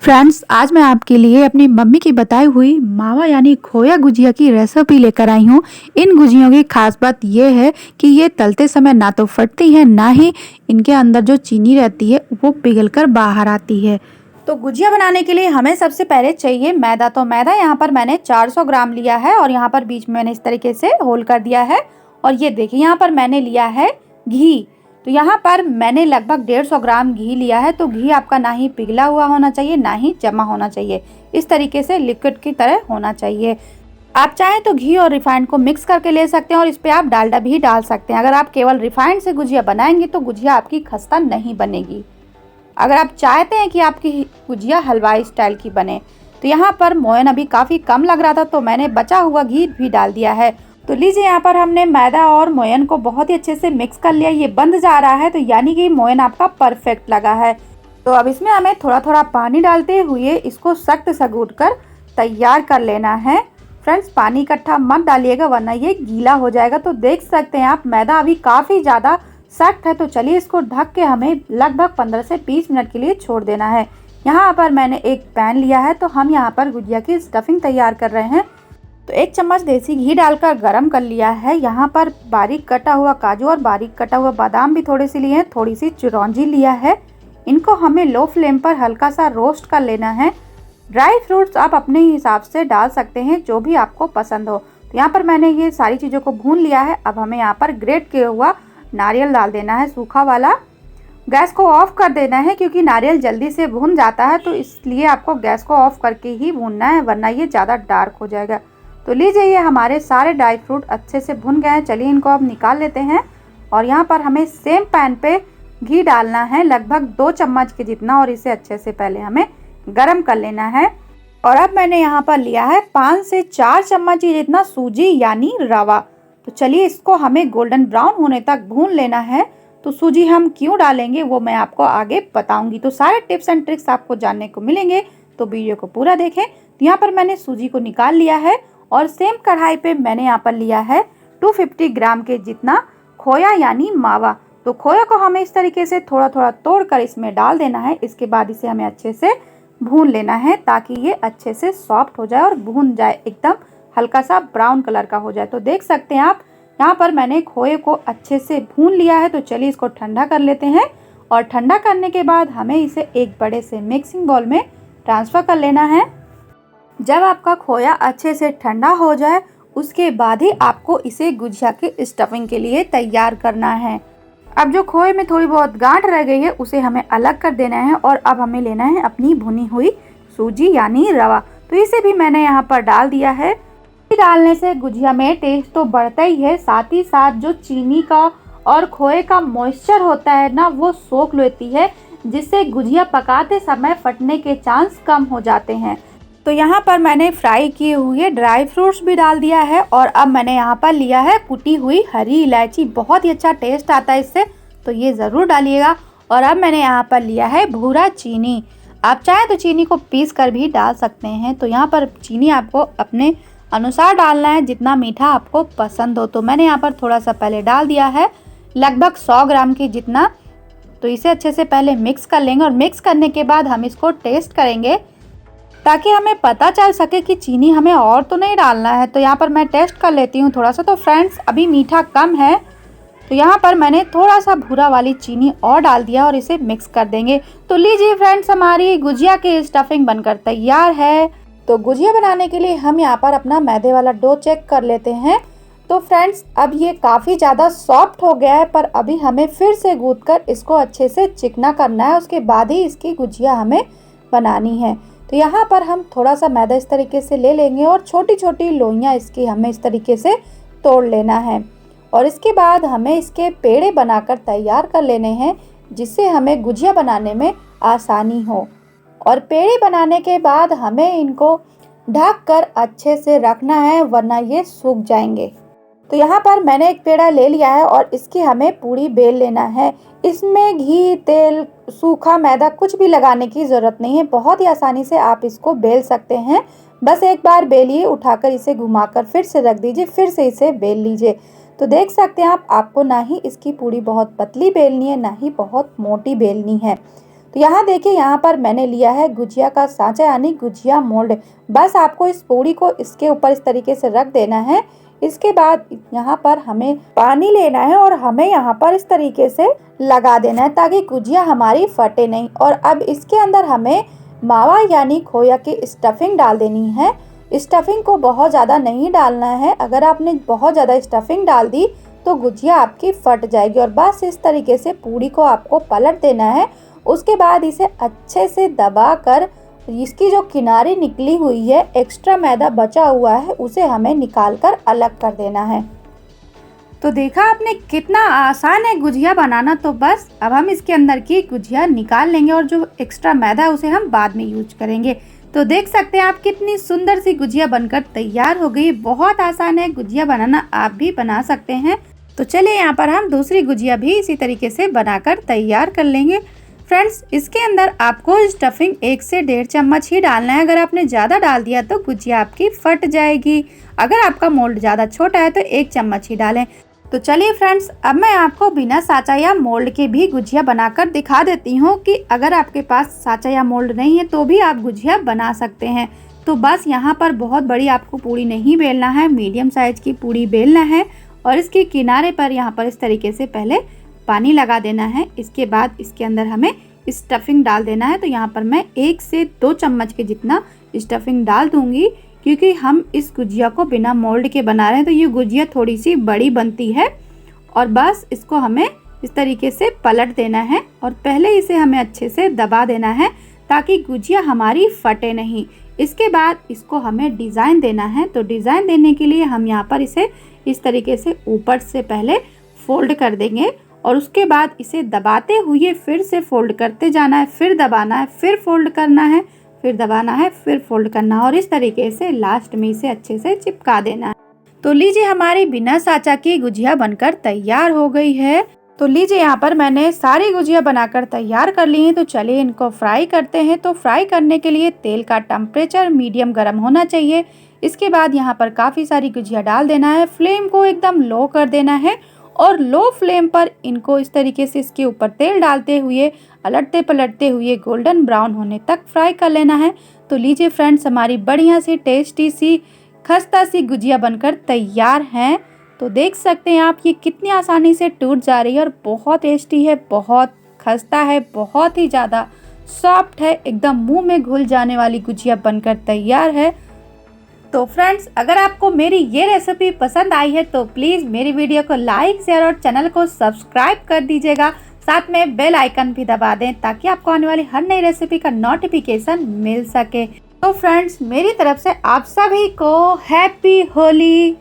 Friends, आज मैं आपके लिए अपनी मम्मी की बताई हुई मावा यानी खोया गुजिया की रेसिपी लेकर आई हूँ। इन गुजियों की खास बात ये है कि ये तलते समय ना तो फटती हैं, ना ही इनके अंदर जो चीनी रहती है वो पिघलकर बाहर आती है। तो गुजिया बनाने के लिए हमें सबसे पहले चाहिए मैदा। तो मैदा यहाँ पर मैंने 400 ग्राम लिया है और यहाँ पर बीच में मैंने इस तरीके से होल कर दिया है। और ये देखिए यहाँ पर मैंने लिया है घी। तो यहाँ पर मैंने लगभग 150 ग्राम घी लिया है। तो घी आपका ना ही पिघला हुआ होना चाहिए, ना ही जमा होना चाहिए, इस तरीके से लिक्विड की तरह होना चाहिए। आप चाहें तो घी और रिफाइंड को मिक्स करके ले सकते हैं और इस पे आप डालडा भी डाल सकते हैं। अगर आप केवल रिफाइंड से गुजिया बनाएंगे तो गुजिया आपकी खस्ता नहीं बनेगी। अगर आप चाहते हैं कि आपकी गुजिया हलवाई स्टाइल की बने, तो यहाँ पर मोयन अभी काफ़ी कम लग रहा था तो मैंने बचा हुआ घी भी डाल दिया है। तो लीजिए यहाँ पर हमने मैदा और मोयन को बहुत ही अच्छे से मिक्स कर लिया। ये बंद जा रहा है तो यानी कि मोयन आपका परफेक्ट लगा है। तो अब इसमें हमें थोड़ा थोड़ा पानी डालते हुए इसको सख्त सगूट कर तैयार कर लेना है। फ्रेंड्स, पानी इकट्ठा मत डालिएगा वरना ये गीला हो जाएगा। तो देख सकते हैं आप मैदा अभी काफ़ी ज़्यादा सख्त है। तो चलिए इसको ढक के हमें लगभग 15 से 20 मिनट के लिए छोड़ देना है। यहाँ पर मैंने एक पैन लिया है तो हम यहाँ पर गुजिया की स्टफिंग तैयार कर रहे हैं। तो 1 चम्मच देसी घी डालकर गरम कर लिया है। यहाँ पर बारीक कटा हुआ काजू और बारीक कटा हुआ बादाम भी थोड़े से लिए हैं, थोड़ी सी चिरौंजी लिया है। इनको हमें लो फ्लेम पर हल्का सा रोस्ट कर लेना है। ड्राई फ्रूट्स आप अपने हिसाब से डाल सकते हैं, जो भी आपको पसंद हो। तो यहाँ पर मैंने ये सारी चीज़ों को भून लिया है। अब हमें यहाँ पर ग्रेट किया हुआ नारियल डाल देना है, सूखा वाला। गैस को ऑफ कर देना है क्योंकि नारियल जल्दी से भून जाता है, तो इसलिए आपको गैस को ऑफ करके ही भूनना है वरना ये ज़्यादा डार्क हो जाएगा। तो लीजिए ये हमारे सारे ड्राई फ्रूट अच्छे से भुन गए हैं। चलिए इनको अब निकाल लेते हैं। और यहाँ पर हमें सेम पैन पे घी डालना है लगभग 2 चम्मच के जितना और इसे अच्छे से पहले हमें गरम कर लेना है। और अब मैंने यहाँ पर लिया है 5 से 4 चम्मच जितना सूजी यानी रवा। तो चलिए इसको हमें गोल्डन ब्राउन होने तक भून लेना है। तो सूजी हम क्यों डालेंगे वो मैं आपको आगे बताऊंगी। तो सारे टिप्स एंड ट्रिक्स आपको जानने को मिलेंगे, तो वीडियो को पूरा देखें। तो यहाँ पर मैंने सूजी को निकाल लिया है और सेम कढ़ाई पे मैंने यहाँ पर लिया है 250 ग्राम के जितना खोया यानी मावा। तो खोया को हमें इस तरीके से थोड़ा थोड़ा तोड़कर इसमें डाल देना है। इसके बाद इसे हमें अच्छे से भून लेना है ताकि ये अच्छे से सॉफ्ट हो जाए और भून जाए, एकदम हल्का सा ब्राउन कलर का हो जाए। तो देख सकते हैं आप यहाँ पर मैंने खोए को अच्छे से भून लिया है। तो चलिए इसको ठंडा कर लेते हैं और ठंडा करने के बाद हमें इसे एक बड़े से मिक्सिंग बाउल में ट्रांसफ़र कर लेना है। जब आपका खोया अच्छे से ठंडा हो जाए उसके बाद ही आपको इसे गुजिया की स्टफिंग के लिए तैयार करना है। अब जो खोए में थोड़ी बहुत गांठ रह गई है उसे हमें अलग कर देना है और अब हमें लेना है अपनी भुनी हुई सूजी यानी रवा। तो इसे भी मैंने यहाँ पर डाल दिया है। डालने से गुजिया में टेस्ट तो बढ़ता ही है, साथ ही साथ जो चीनी का और खोए का मॉइस्चर होता है ना वो सोख लेती है, जिससे गुजिया पकाते समय फटने के चांस कम हो जाते हैं। तो यहाँ पर मैंने फ्राई किए हुए ड्राई फ्रूट्स भी डाल दिया है और अब मैंने यहाँ पर लिया है कुटी हुई हरी इलायची। बहुत ही अच्छा टेस्ट आता है इससे, तो ये ज़रूर डालिएगा। और अब मैंने यहाँ पर लिया है भूरा चीनी। आप चाहें तो चीनी को पीस कर भी डाल सकते हैं। तो यहाँ पर चीनी आपको अपने अनुसार डालना है, जितना मीठा आपको पसंद हो। तो मैंने यहाँ पर थोड़ा सा पहले डाल दिया है, लगभग 100 ग्राम की जितना। तो इसे अच्छे से पहले मिक्स कर लेंगे और मिक्स करने के बाद हम इसको टेस्ट करेंगे ताकि हमें पता चल सके कि चीनी हमें और तो नहीं डालना है। तो यहाँ पर मैं टेस्ट कर लेती हूँ थोड़ा सा। तो फ्रेंड्स, अभी मीठा कम है तो यहाँ पर मैंने थोड़ा सा भूरा वाली चीनी और डाल दिया और इसे मिक्स कर देंगे। तो लीजिए फ्रेंड्स, हमारी गुजिया की स्टफिंग बनकर तैयार है। तो गुजिया बनाने के लिए हम यहाँ पर अपना मैदे वाला डो चेक कर लेते हैं। तो फ्रेंड्स, अब ये काफ़ी ज़्यादा सॉफ्ट हो गया है, पर अभी हमें फिर से गूंथ कर इसको अच्छे से चिकना करना है। उसके बाद ही इसकी गुजिया हमें बनानी है। तो यहाँ पर हम थोड़ा सा मैदा इस तरीके से ले लेंगे और छोटी छोटी लोइयाँ इसकी हमें इस तरीके से तोड़ लेना है। और इसके बाद हमें इसके पेड़े बनाकर तैयार कर लेने हैं, जिससे हमें गुजिया बनाने में आसानी हो। और पेड़े बनाने के बाद हमें इनको ढक कर अच्छे से रखना है वरना ये सूख जाएंगे। तो यहाँ पर मैंने एक पेड़ा ले लिया है और इसकी हमें पूरी बेल लेना है। इसमें घी, तेल, सूखा मैदा कुछ भी लगाने की ज़रूरत नहीं है, बहुत ही आसानी से आप इसको बेल सकते हैं। बस एक बार बेलिए, उठाकर इसे घुमाकर फिर से रख दीजिए, फिर से इसे बेल लीजिए। तो देख सकते हैं आप, आपको ना ही इसकी पूरी बहुत पतली बेलनी है, ना ही बहुत मोटी बेलनी है। तो यहाँ देखिए, यहाँ पर मैंने लिया है गुजिया का सांचा यानी गुजिया मोल्ड। बस आपको इस पूड़ी को इसके ऊपर इस तरीके से रख देना है। इसके बाद यहाँ पर हमें पानी लेना है और हमें यहाँ पर इस तरीके से लगा देना है ताकि गुजिया हमारी फटे नहीं। और अब इसके अंदर हमें मावा यानी खोया की स्टफिंग डाल देनी है। स्टफिंग को बहुत ज़्यादा नहीं डालना है, अगर आपने बहुत ज़्यादा स्टफिंग डाल दी तो गुजिया आपकी फट जाएगी। और बस इस तरीके से पूड़ी को आपको पलट देना है। उसके बाद इसे अच्छे से दबाकर इसकी जो किनारी निकली हुई है, एक्स्ट्रा मैदा बचा हुआ है, उसे हमें निकालकर अलग कर देना है। तो देखा आपने कितना आसान है गुजिया बनाना। तो बस अब हम इसके अंदर की गुजिया निकाल लेंगे और जो एक्स्ट्रा मैदा है उसे हम बाद में यूज करेंगे। तो देख सकते हैं आप कितनी सुंदर सी गुजिया बनकर तैयार हो गई। बहुत आसान है गुजिया बनाना, आप भी बना सकते हैं। तो चलिए यहाँ पर हम दूसरी गुजिया भी इसी तरीके से बनाकर तैयार कर लेंगे। फ्रेंड्स, इसके अंदर आपको स्टफिंग 1 से 1.5 चम्मच ही डालना है। अगर आपने ज़्यादा डाल दिया तो गुजिया आपकी फट जाएगी। अगर आपका मोल्ड ज़्यादा छोटा है तो 1 चम्मच ही डालें। तो चलिए फ्रेंड्स, अब मैं आपको बिना साँचा या मोल्ड के भी गुजिया बनाकर दिखा देती हूँ कि अगर आपके पास साँचा या मोल्ड नहीं है तो भी आप गुजिया बना सकते हैं। तो बस यहाँ पर बहुत बड़ी आपको पूड़ी नहीं बेलना है, मीडियम साइज की पूड़ी बेलना है और इसके किनारे पर यहाँ पर इस तरीके से पहले पानी लगा देना है। इसके बाद इसके अंदर हमें स्टफिंग डाल देना है। तो यहाँ पर मैं 1 से 2 चम्मच के जितना स्टफिंग डाल दूंगी, क्योंकि हम इस गुजिया को बिना मोल्ड के बना रहे हैं तो ये गुजिया थोड़ी सी बड़ी बनती है। और बस इसको हमें इस तरीके से पलट देना है और पहले इसे हमें अच्छे से दबा देना है ताकि गुजिया हमारी फटे नहीं। इसके बाद इसको हमें डिज़ाइन देना है। तो डिज़ाइन देने के लिए हम यहाँ पर इसे इस तरीके से ऊपर से पहले फोल्ड कर देंगे और उसके बाद इसे दबाते हुए फिर से फोल्ड करते जाना है, फिर दबाना है, फिर फोल्ड करना है, फिर दबाना है, फिर फोल्ड करना है और इस तरीके से लास्ट में इसे अच्छे से चिपका देना है। तो लीजिए, हमारी बिना साँचा की गुजिया बनकर तैयार हो गई है। तो लीजिए, यहाँ पर मैंने सारी गुजिया बनाकर तैयार कर ली है। तो चलिए इनको फ्राई करते हैं। तो फ्राई करने के लिए तेल का टेम्परेचर मीडियम गर्म होना चाहिए। इसके बाद यहाँ पर काफ़ी सारी गुजिया डाल देना है। फ्लेम को एकदम लो कर देना है और लो फ्लेम पर इनको इस तरीके से इसके ऊपर तेल डालते हुए अलटते पलटते हुए गोल्डन ब्राउन होने तक फ्राई कर लेना है। तो लीजिए फ्रेंड्स, हमारी बढ़िया सी टेस्टी सी खस्ता सी गुजिया बनकर तैयार हैं। तो देख सकते हैं आप ये कितनी आसानी से टूट जा रही है और बहुत टेस्टी है, बहुत खस्ता है, बहुत ही ज़्यादा सॉफ्ट है, एकदम मुंह में घुल जाने वाली गुजिया बनकर तैयार है। तो फ्रेंड्स, अगर आपको मेरी ये रेसिपी पसंद आई है तो प्लीज़ मेरी वीडियो को लाइक, शेयर और चैनल को सब्सक्राइब कर दीजिएगा। साथ में बेल आइकन भी दबा दें ताकि आपको आने वाली हर नई रेसिपी का नोटिफिकेशन मिल सके। तो फ्रेंड्स, मेरी तरफ से आप सभी को हैप्पी होली।